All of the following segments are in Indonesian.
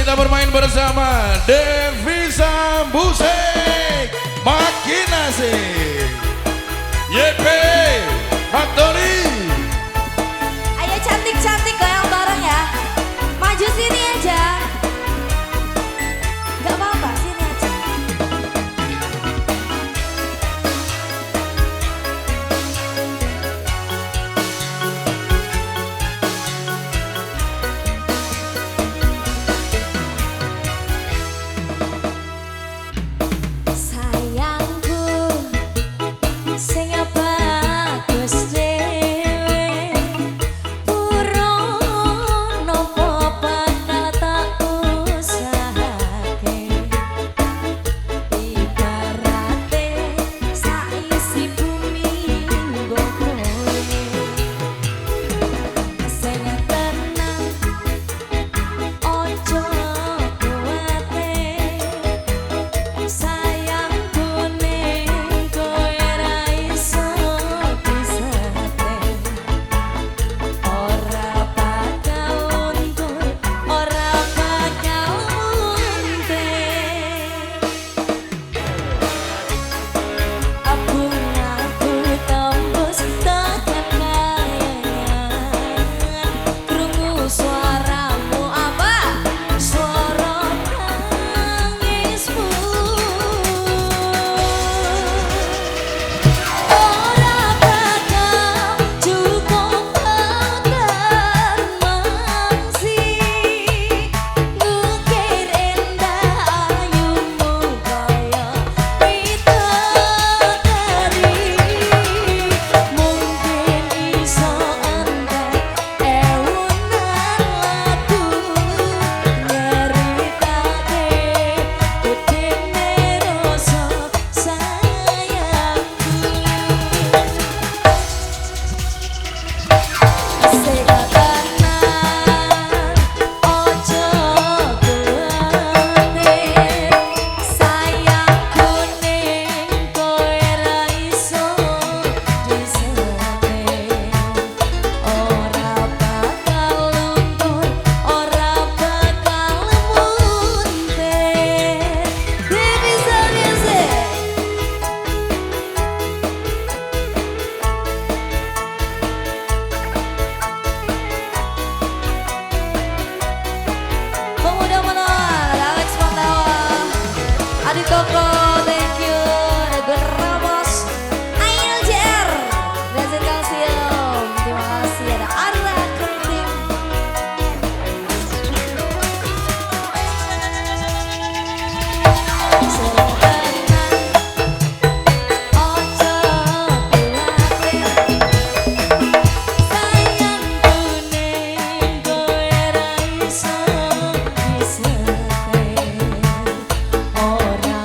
kita bermain bersama Devisa Busek. Makin asik. YP Factory. Ayo cantik-cantik goyang bareng ya. Maju sini aja. Gak apa-apa, sini aja. Sayangku, sing bagus dhewe, pura nopo bakal tak usahake. Ibarate saisi bumi nggo kowe, sing tenang ojo kuwate. Sayangku ning kowe ra iso disate, ora bakal untur, ora bakal muntir. Aku tembus tekan kayangan, krungu suaramu apa? Suara tangismu. Ora bakal cukup bakar mangsi, ngukir endah ayumu kaya widodari. Mungkin iso entek ewunan lagu nyeritake gedene rasa sayangku. Sing tenan ojo kuwatir, sayangku ning kowe ra iso disate, ora bakal luntur, ora bakal muntir. Devisa Music. Pemuda menor Alex Pantawa, Adik Koko, thank you. Gun Ramos, Ainul JR, Dazen Kalsium, terima kasih. Ada Arla Keriting. Ora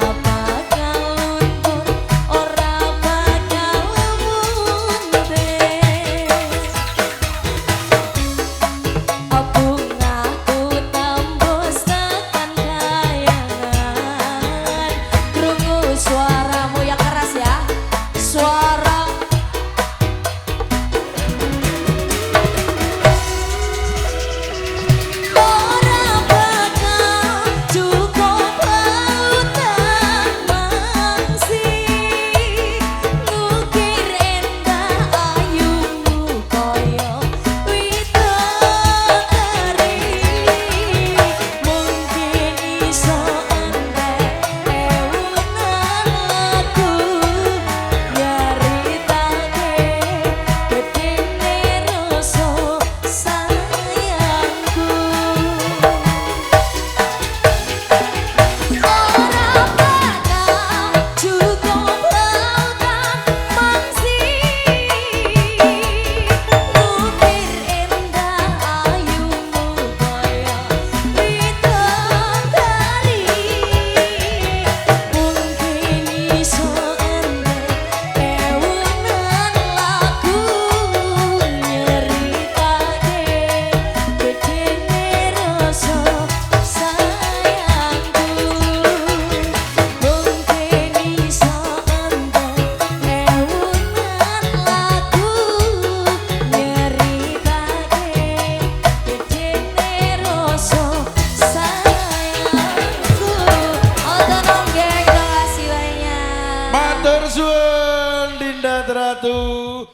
Ratu